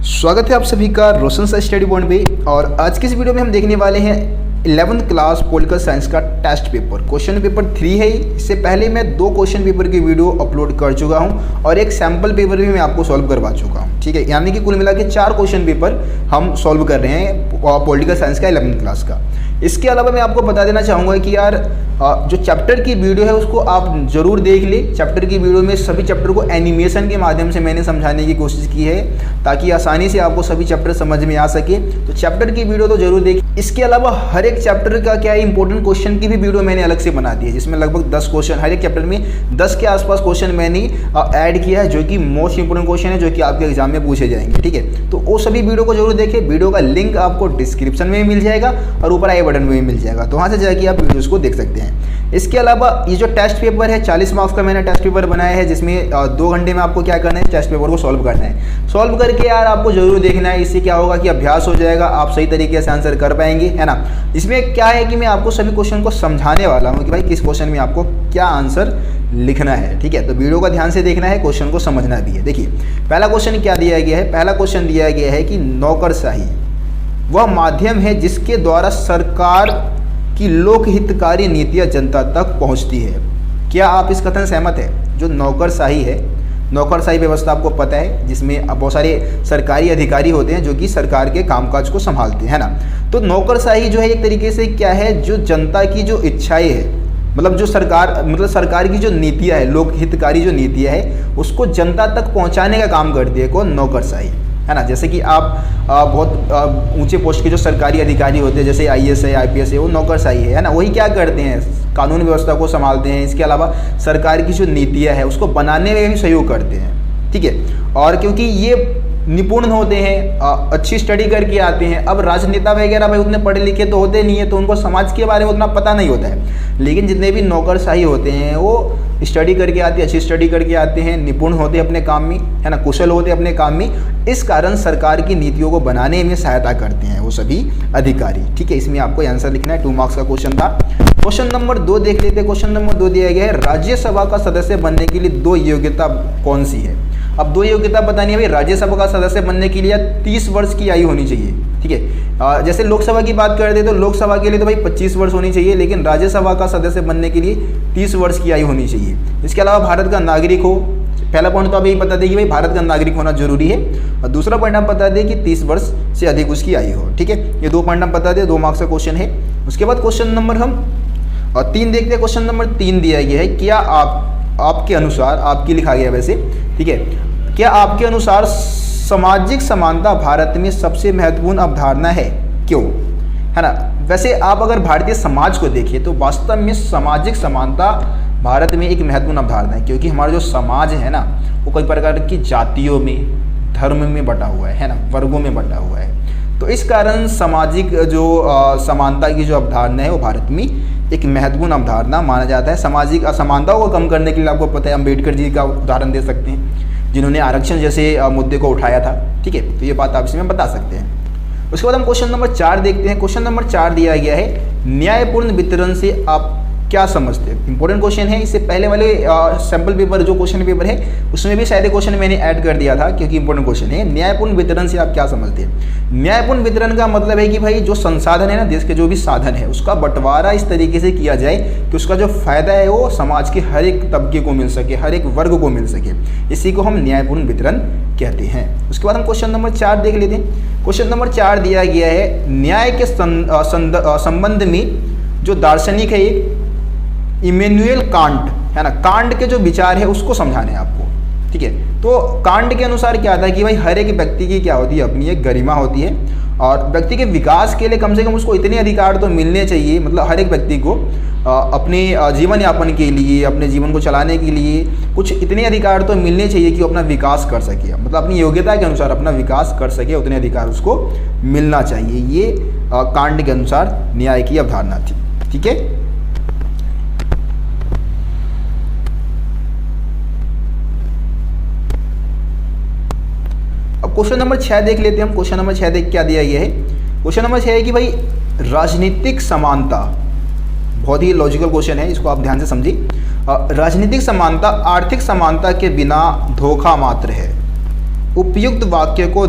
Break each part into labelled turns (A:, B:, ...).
A: स्वागत है आप सभी का रोशन सा स्टडी पॉइंट पे। और आज की इस वीडियो में हम देखने वाले हैं 11th क्लास पॉलिटिकल साइंस का टेस्ट पेपर। क्वेश्चन पेपर 3 है। इससे पहले मैं 2 क्वेश्चन पेपर की वीडियो अपलोड कर चुका हूं और एक सैम्पल पेपर भी मैं आपको सॉल्व करवा चुका हूं। ठीक है, यानी कि कुल मिला के 4 क्वेश्चन पेपर हम सॉल्व कर रहे हैं पॉलिटिकल साइंस का 11th क्लास का। इसके अलावा मैं आपको बता देना चाहूँगा कि यार जो चैप्टर की वीडियो है उसको आप ज़रूर देख ले। चैप्टर की वीडियो में सभी चैप्टर को एनिमेशन के माध्यम से मैंने समझाने की कोशिश की है ताकि आसानी से आपको सभी चैप्टर समझ में आ सके। तो चैप्टर की वीडियो तो जरूर देख। इसके अलावा हर एक चैप्टर का क्या है इंपॉर्टेंट क्वेश्चन की भी वीडियो मैंने अलग से बना दी है, जिसमें लगभग 10 क्वेश्चन, हर एक चैप्टर में 10 के आसपास क्वेश्चन मैंने ऐड किया है जो कि मोस्ट इंपोर्टेंट क्वेश्चन है जो कि आपके एग्जाम में पूछे जाएंगे। ठीक है, तो वो सभी वीडियो को जरूर देखें। वीडियो का लिंक आपको डिस्क्रिप्शन में मिल जाएगा और ऊपर आई बटन में भी मिल जाएगा, तो वहाँ से जाके आप वीडियोज़ को देख सकते हैं। इसके अलावा ये जो टेस्ट पेपर है 40 मार्क्स का मैंने टेस्ट पेपर बनाया है, जिसमें 2 घंटे में आपको क्या करना है, टेस्ट पेपर को सॉल्व करना है। सॉल्व करके यार आपको जरूर देखना है, इससे क्या होगा कि अभ्यास हो जाएगा, आप सही तरीके से आंसर कर पाएंगे, है ना। इसमें क्या है कि मैं आपको सभी क्वेश्चन को समझाने वाला हूँ कि भाई किस क्वेश्चन में आपको क्या आंसर लिखना है। ठीक है, तो वीडियो का ध्यान से देखना है, क्वेश्चन को समझना भी है। देखिए पहला क्वेश्चन क्या दिया गया है। पहला क्वेश्चन दिया गया है कि नौकरशाही वह माध्यम है जिसके द्वारा सरकार की लोकहितकारी नीतियां जनता तक पहुंचती है। क्या आप इस कथन सहमत है? जो नौकरशाही है, नौकरशाही व्यवस्था आपको पता है, जिसमें बहुत सारे सरकारी अधिकारी होते हैं जो कि सरकार के कामकाज को संभालते हैं, है ना। तो नौकरशाही जो है एक तरीके से क्या है, जो जनता की जो इच्छाएं है, मतलब जो सरकार की जो नीतियाँ है, लोक हितकारी जो नीतियाँ है उसको जनता तक पहुँचाने का काम करती है कौन? नौकरशाही, है ना। जैसे कि आप बहुत ऊंचे पोस्ट के जो सरकारी अधिकारी होते हैं, जैसे IAS है, IPS है, वो नौकरशाही है ना। वही क्या करते हैं, कानून व्यवस्था को संभालते हैं। इसके अलावा सरकार की जो नीतियाँ है उसको बनाने में भी सहयोग करते हैं। ठीक है, और क्योंकि ये निपुण होते हैं, अच्छी स्टडी करके आते हैं। अब राजनेता वगैरह भाई उतने पढ़े लिखे तो होते नहीं है, तो उनको समाज के बारे में उतना पता नहीं होता है। लेकिन जितने भी नौकरशाही होते हैं वो स्टडी करके आते हैं, अच्छी स्टडी करके आते हैं, निपुण होते हैं अपने काम में, है ना, कुशल होते हैं अपने काम में। इस कारण सरकार की नीतियों को बनाने में सहायता करते हैं वो सभी अधिकारी। ठीक है, इसमें आपको आंसर लिखना है। 2 मार्क्स का क्वेश्चन था। क्वेश्चन नंबर 2 देख लेते हैं। क्वेश्चन नंबर 2 दिया गया है, राज्यसभा का सदस्य बनने के लिए 2 योग्यता कौन सी है? अब 2 योग्यता बतानी है भाई। राज्यसभा का सदस्य बनने के लिए 30 वर्ष की आयु होनी चाहिए। ठीक है, जैसे लोकसभा की बात करते तो लोकसभा के लिए तो भाई 25 वर्ष होनी चाहिए, लेकिन राज्यसभा का सदस्य बनने के लिए 30 वर्ष की आयु होनी चाहिए। इसके अलावा भारत का नागरिक हो। पहला पॉइंट तो आप यही बता दें कि भाई भारत का नागरिक होना जरूरी है, और दूसरा पॉइंट आप बता दें कि 30 वर्ष से अधिक उसकी आयु हो। ठीक है, ये 2 पॉइंट आप बता दें। 2 मार्क्स का क्वेश्चन है। उसके बाद क्वेश्चन नंबर हम 3 देखते हैं। क्वेश्चन नंबर 3 दिया गया है, क्या आपके अनुसार, आपकी लिखा गया वैसे, ठीक है, क्या आपके अनुसार सामाजिक समानता भारत में सबसे महत्वपूर्ण अवधारणा है? क्यों? है ना। वैसे आप अगर भारतीय समाज को देखिए तो वास्तव में सामाजिक समानता भारत में एक महत्वपूर्ण अवधारणा है, क्योंकि हमारा जो समाज है ना वो कई प्रकार की जातियों में, धर्म में बटा हुआ है ना, वर्गों में बटा हुआ है। तो इस कारण सामाजिक जो समानता की जो अवधारणा है वो भारत में एक महत्वपूर्ण अवधारणा माना जाता है। सामाजिक असमानताओं को कम करने के लिए आपको पता है अम्बेडकर जी का उदाहरण दे सकते हैं, जिन्होंने आरक्षण जैसे मुद्दे को उठाया था। ठीक है, तो ये बात आप इसमें बता सकते हैं। उसके बाद हम क्वेश्चन नंबर 4 देखते हैं। क्वेश्चन नंबर 4 दिया गया है, न्यायपूर्ण वितरण से आप क्या समझते हैं? इंपॉर्टेंट क्वेश्चन है। इससे पहले वाले सैम्पल पेपर जो क्वेश्चन पेपर है उसमें भी शायद क्वेश्चन मैंने ऐड कर दिया था, क्योंकि इंपॉर्टेंट क्वेश्चन है। न्यायपूर्ण वितरण से आप क्या समझते हैं? न्यायपूर्ण वितरण का मतलब है कि भाई जो संसाधन है ना, देश के जो भी साधन है उसका बंटवारा इस तरीके से किया जाए कि उसका जो फायदा है वो समाज के हर एक तबके को मिल सके, हर एक वर्ग को मिल सके। इसी को हम न्यायपूर्ण वितरण कहते हैं। उसके बाद हम क्वेश्चन नंबर 4 देख लेते हैं। क्वेश्चन नंबर 4 दिया गया है, न्याय के संबंध में जो दार्शनिक है एक इमैनुएल कांट, है ना, कांट के जो विचार है उसको समझाने हैं आपको। ठीक है, तो कांट के अनुसार क्या था कि भाई हर एक व्यक्ति की क्या होती है, अपनी एक गरिमा होती है, और व्यक्ति के विकास के लिए कम से कम उसको इतने अधिकार तो मिलने चाहिए, मतलब हर एक व्यक्ति को अपने जीवन यापन के लिए, अपने जीवन को चलाने के लिए कुछ इतने अधिकार तो मिलने चाहिए कि वो अपना विकास कर सके, मतलब अपनी योग्यता के अनुसार अपना विकास कर सके, उतने अधिकार उसको मिलना चाहिए। ये कांट के अनुसार न्याय की अवधारणा थी। ठीक है, अब क्वेश्चन नंबर 6 देख लेते हैं हम। क्वेश्चन नंबर 6 देख क्या दिया गया है। क्वेश्चन नंबर 6 है कि भाई राजनीतिक समानता, बहुत ही लॉजिकल क्वेश्चन है, इसको आप ध्यान से समझिए। राजनीतिक समानता आर्थिक समानता के बिना धोखा मात्र है। उपयुक्त वाक्य को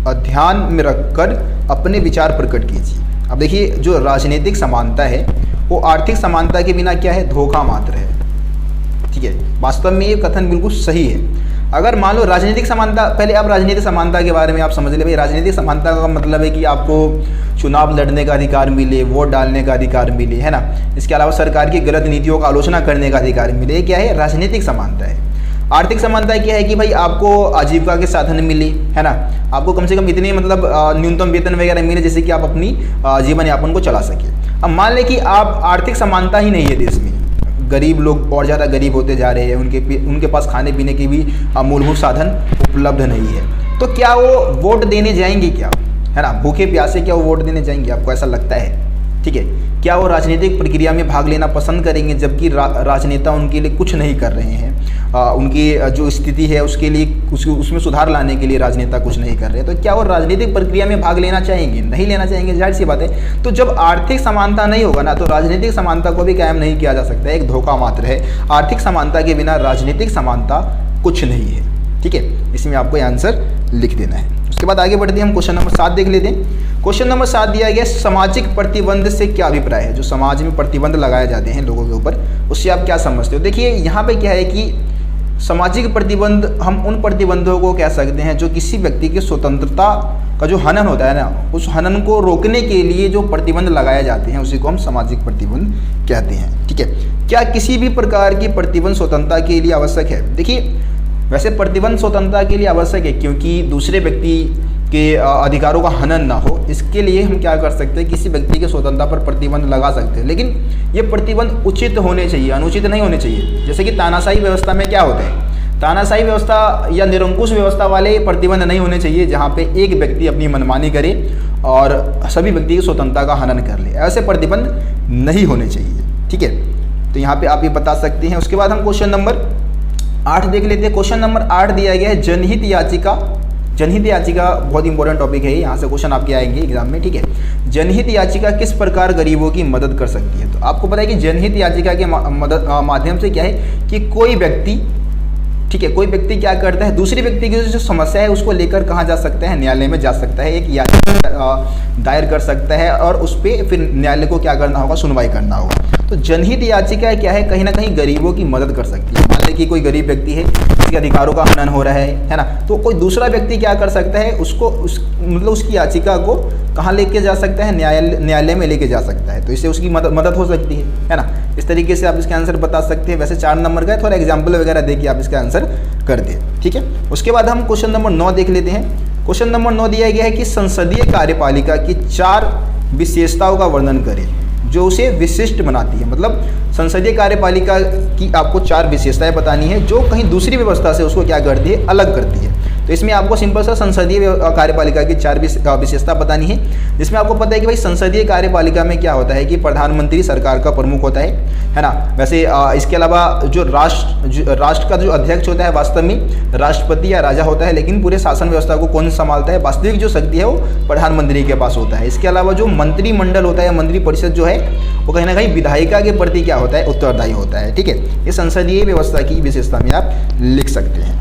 A: ध्यान में रखकर अपने विचार प्रकट कीजिए। अब देखिए, जो राजनीतिक समानता है वो आर्थिक समानता के बिना क्या है, धोखा मात्र है। ठीक है, वास्तव में ये कथन बिल्कुल सही है। अगर मान लो राजनीतिक समानता, पहले आप राजनीतिक समानता के बारे में आप समझ ले भाई। राजनीतिक समानता का मतलब है कि आपको चुनाव लड़ने का अधिकार मिले, वोट डालने का अधिकार मिले, है ना। इसके अलावा सरकार की गलत नीतियों का आलोचना करने का अधिकार मिले। ये क्या है, राजनीतिक समानता है। आर्थिक समानता क्या है कि भाई आपको आजीविका के साधन मिले, है ना, आपको कम से कम इतने मतलब न्यूनतम वेतन वगैरह मिले जिससे कि आप अपनी जीवन यापन को चला सके। अब मान लें कि आप आर्थिक समानता ही नहीं है देश में, गरीब लोग और ज़्यादा गरीब होते जा रहे हैं, उनके पास खाने पीने के भी मूलभूत साधन उपलब्ध नहीं है, तो क्या वो वोट देने जाएंगे क्या, है ना, भूखे प्यासे क्या वो वोट देने जाएंगे? आपको ऐसा लगता है? ठीक है, क्या वो राजनीतिक प्रक्रिया में भाग लेना पसंद करेंगे जबकि राजनेता उनके लिए कुछ नहीं कर रहे हैं? उनकी जो स्थिति है उसके लिए उसमें सुधार लाने के लिए राजनेता कुछ नहीं कर रहे, तो क्या वो राजनीतिक प्रक्रिया में भाग लेना चाहेंगे? नहीं लेना चाहेंगे, जाहिर सी बात है। तो जब आर्थिक समानता नहीं होगा ना, तो राजनीतिक समानता को भी कायम नहीं किया जा सकता है, एक धोखा मात्र है। आर्थिक समानता के बिना राजनीतिक समानता कुछ नहीं है। ठीक है, इसमें आपको आंसर लिख देना है। उसके बाद आगे बढ़ते हैं, हम क्वेश्चन नंबर 7 देख लेते हैं। क्वेश्चन नंबर 7 दिया गया, सामाजिक प्रतिबंध से क्या अभिप्राय है? जो समाज में प्रतिबंध लगाए जाते हैं लोगों के ऊपर, उससे आप क्या समझते हो? देखिए, यहाँ पे क्या है कि सामाजिक प्रतिबंध, हम उन प्रतिबंधों को कह सकते हैं जो किसी व्यक्ति की स्वतंत्रता का जो हनन होता है ना, उस हनन को रोकने के लिए जो प्रतिबंध लगाए जाते हैं उसी को हम सामाजिक प्रतिबंध कहते हैं। ठीक है, क्या किसी भी प्रकार की प्रतिबंध स्वतंत्रता के लिए आवश्यक है? देखिए, वैसे प्रतिबंध स्वतंत्रता के लिए आवश्यक है क्योंकि दूसरे व्यक्ति के अधिकारों का हनन ना हो, इसके लिए हम क्या कर सकते हैं, किसी व्यक्ति के स्वतंत्रता पर प्रतिबंध लगा सकते हैं। लेकिन ये प्रतिबंध उचित होने चाहिए, अनुचित नहीं होने चाहिए। जैसे कि तानाशाही व्यवस्था में क्या होता है, तानाशाही व्यवस्था या निरंकुश व्यवस्था वाले प्रतिबंध नहीं होने चाहिए जहाँ पे एक व्यक्ति अपनी मनमानी करे और सभी व्यक्ति की स्वतंत्रता का हनन कर ले, ऐसे प्रतिबंध नहीं होने चाहिए। ठीक है, तो यहाँ पे आप ये बता सकते हैं। उसके बाद हम क्वेश्चन नंबर 8 देख लेते हैं। क्वेश्चन नंबर 8 दिया गया है, जनहित याचिका। जनहित याचिका बहुत इंपॉर्टेंट टॉपिक है, यहाँ से क्वेश्चन आपके आएंगे एग्जाम में। ठीक है, जनहित याचिका किस प्रकार गरीबों की मदद कर सकती है? तो आपको पता है कि जनहित याचिका के माध्यम से क्या है कि कोई व्यक्ति, ठीक है, कोई व्यक्ति क्या करता है, दूसरे व्यक्ति की जो समस्या है उसको लेकर कहाँ जा सकता है, न्यायालय में जा सकता है, एक याचिका दायर कर सकता है और उस पर फिर न्यायालय को क्या करना होगा, सुनवाई करना होगा। तो जनहित याचिका क्या है, कहीं ना कहीं गरीबों की मदद कर सकती है। मान लें कि कोई गरीब व्यक्ति है, उसके अधिकारों का हनन हो रहा है ना, तो कोई दूसरा व्यक्ति क्या कर सकता है, उसको मतलब उसकी याचिका को कहाँ लेके जा सकता है, न्यायालय में लेके जा सकता है, तो इससे उसकी मदद हो सकती है ना। इस तरीके से आप इसका आंसर बता सकते हैं। वैसे 4 नंबर का है, थोड़ा एग्जाम्पल वगैरह देखिए आप इसका आंसर कर दें। ठीक है, उसके बाद हम क्वेश्चन नंबर 9 देख लेते हैं। क्वेश्चन नंबर 9 दिया गया है कि संसदीय कार्यपालिका की 4 विशेषताओं का वर्णन करें जो उसे विशिष्ट बनाती है। मतलब संसदीय कार्यपालिका की आपको 4 विशेषताएं बतानी है जो कहीं दूसरी व्यवस्था से उसको क्या करती है, अलग करती है। तो इसमें आपको सिंपल सा संसदीय कार्यपालिका की 4 विशेषता बतानी है, जिसमें आपको पता है कि भाई संसदीय कार्यपालिका में क्या होता है कि प्रधानमंत्री सरकार का प्रमुख होता है ना। वैसे इसके अलावा जो राष्ट्र का जो अध्यक्ष होता है वास्तव में राष्ट्रपति या राजा होता है, लेकिन पूरे शासन व्यवस्था को कौन संभालता है, वास्तविक जो शक्ति है वो प्रधानमंत्री के पास होता है। इसके अलावा जो मंत्रिमंडल होता है, मंत्रिपरिषद जो है वो कहीं ना कहीं विधायिका के प्रति क्या होता है, उत्तरदायी होता है। ठीक है, ये संसदीय व्यवस्था की विशेषता में आप लिख सकते हैं।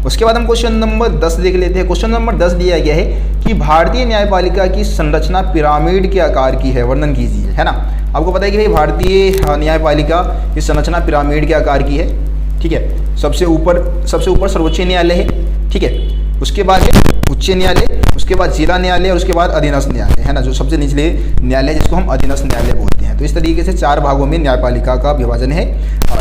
A: उसके बाद हम क्वेश्चन नंबर 10 देख लेते हैं। क्वेश्चन नंबर 10 दिया गया है कि भारतीय न्यायपालिका की संरचना पिरामिड के आकार की है, वर्णन कीजिए, है ना। आपको पता है कि भाई भारतीय न्यायपालिका की संरचना पिरामिड के आकार की है। ठीक है, सबसे ऊपर सर्वोच्च न्यायालय है। ठीक है, उसके बाद उच्च न्यायालय, उसके बाद जिला न्यायालय और उसके बाद अधीनस्थ न्यायालय, है ना, जो सबसे निचले न्यायालय जिसको हम अधीनस्थ न्यायालय बोलते हैं। तो इस तरीके से 4 भागों में न्यायपालिका का विभाजन है,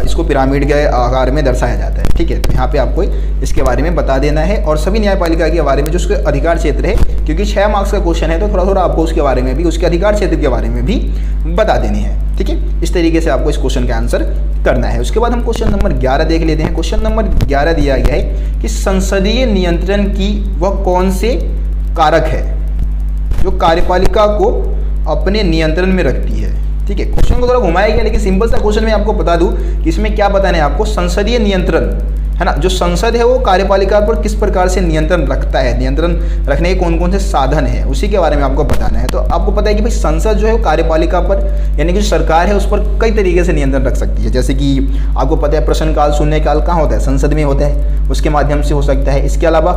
A: इसको पिरामिड के आकार में दर्शाया जाता है। ठीक है, तो यहाँ पे आपको इसके बारे में बता देना है और सभी न्यायपालिका के बारे में जो उसके अधिकार क्षेत्र है, क्योंकि 6 मार्क्स का क्वेश्चन है तो थोड़ा थोड़ा आपको उसके बारे में भी, उसके अधिकार क्षेत्र के बारे में भी बता देनी है। ठीक है, इस तरीके से आपको इस क्वेश्चन का आंसर करना है। उसके बाद हम क्वेश्चन नंबर 11 देख लेते हैं। क्वेश्चन नंबर 11 दिया गया है कि संसदीय नियंत्रण की वह कौन से कारक है जो कार्यपालिका को अपने नियंत्रण में रखती है। ठीक है, क्वेश्चन को थोड़ा घुमाया गया, लेकिन सिंपल सा क्वेश्चन मैं आपको बता दूं कि इसमें क्या बताना है आपको, संसदीय नियंत्रण है ना। जो संसद है वो कार्यपालिका पर किस प्रकार से नियंत्रण रखता है, नियंत्रण रखने के कौन कौन से साधन है, उसी के बारे में आपको बताना है। तो आपको पता है कि भाई संसद जो है वो कार्यपालिका पर यानी कि जो सरकार है उस पर कई तरीके से नियंत्रण रख सकती है। जैसे कि आपको पता है प्रश्नकाल शून्यकाल कहाँ होता है, संसद में होता है, उसके माध्यम से हो सकता है। इसके अलावा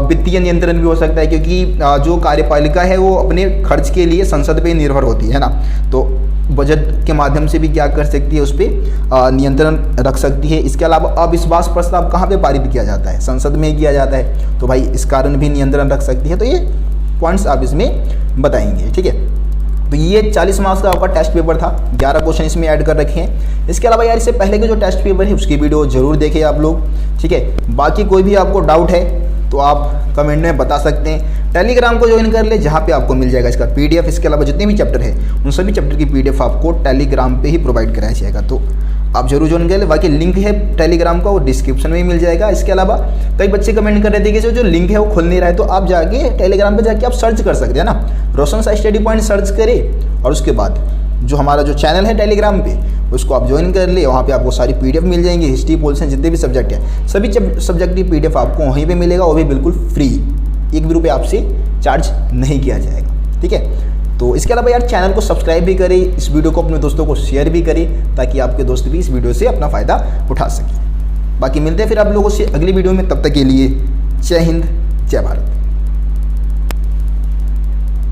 A: वित्तीय नियंत्रण भी हो सकता है, क्योंकि जो कार्यपालिका है वो अपने खर्च के लिए संसद पर निर्भर होती है ना। तो बजट के माध्यम से भी क्या कर सकती है, उस पर नियंत्रण रख सकती है। इसके अलावा अविश्वास प्रस्ताव कहाँ पे पारित किया जाता है, संसद में ही किया जाता है, तो भाई इस कारण भी नियंत्रण रख सकती है। तो ये पॉइंट्स आप इसमें बताएंगे, ठीक है। तो ये 40 मार्क्स का आपका टेस्ट पेपर था, 11 क्वेश्चन इसमें ऐड कर रखे हैं। इसके अलावा यार इससे पहले के जो टेस्ट पेपर है उसकी वीडियो जरूर देखें आप लोग, ठीक है। बाकी कोई भी आपको डाउट है तो आप कमेंट में बता सकते हैं। टेलीग्राम को ज्वाइन कर ले, जहाँ पे आपको मिल जाएगा इसका PDF। इसके अलावा जितने भी चैप्टर है उन सभी चैप्टर की PDF आपको टेलीग्राम पे ही प्रोवाइड कराया जाएगा, तो आप जरूर ज्वाइन कर ले। बाकी लिंक है टेलीग्राम का, वो डिस्क्रिप्शन में ही मिल जाएगा। इसके अलावा कई बच्चे कमेंट कर रहे थे कि जो लिंक है वो खुल नहीं रहा है, तो आप जाके टेलीग्राम पर जाके आप सर्च कर सकते हैं ना, रोशन सा स्टडी पॉइंट सर्च करें और उसके बाद जो हमारा जो चैनल है टेलीग्राम पे उसको आप ज्वाइन कर ले। वहाँ पे आपको सारी PDF मिल जाएंगी, हिस्ट्री पोल्स हैं, जितने भी सब्जेक्ट है सभी सब्जेक्ट की PDF आपको वहीं पे मिलेगा, वो भी बिल्कुल फ्री, 1 भी रुपये आपसे चार्ज नहीं किया जाएगा, ठीक है। तो इसके अलावा यार चैनल को सब्सक्राइब भी करें, इस वीडियो को अपने दोस्तों को शेयर भी करें, ताकि आपके दोस्त भी इस वीडियो से अपना फ़ायदा उठा सकें। बाकी मिलते हैं फिर आप लोगों से अगली वीडियो में, तब तक के लिए जय हिंद जय भारत।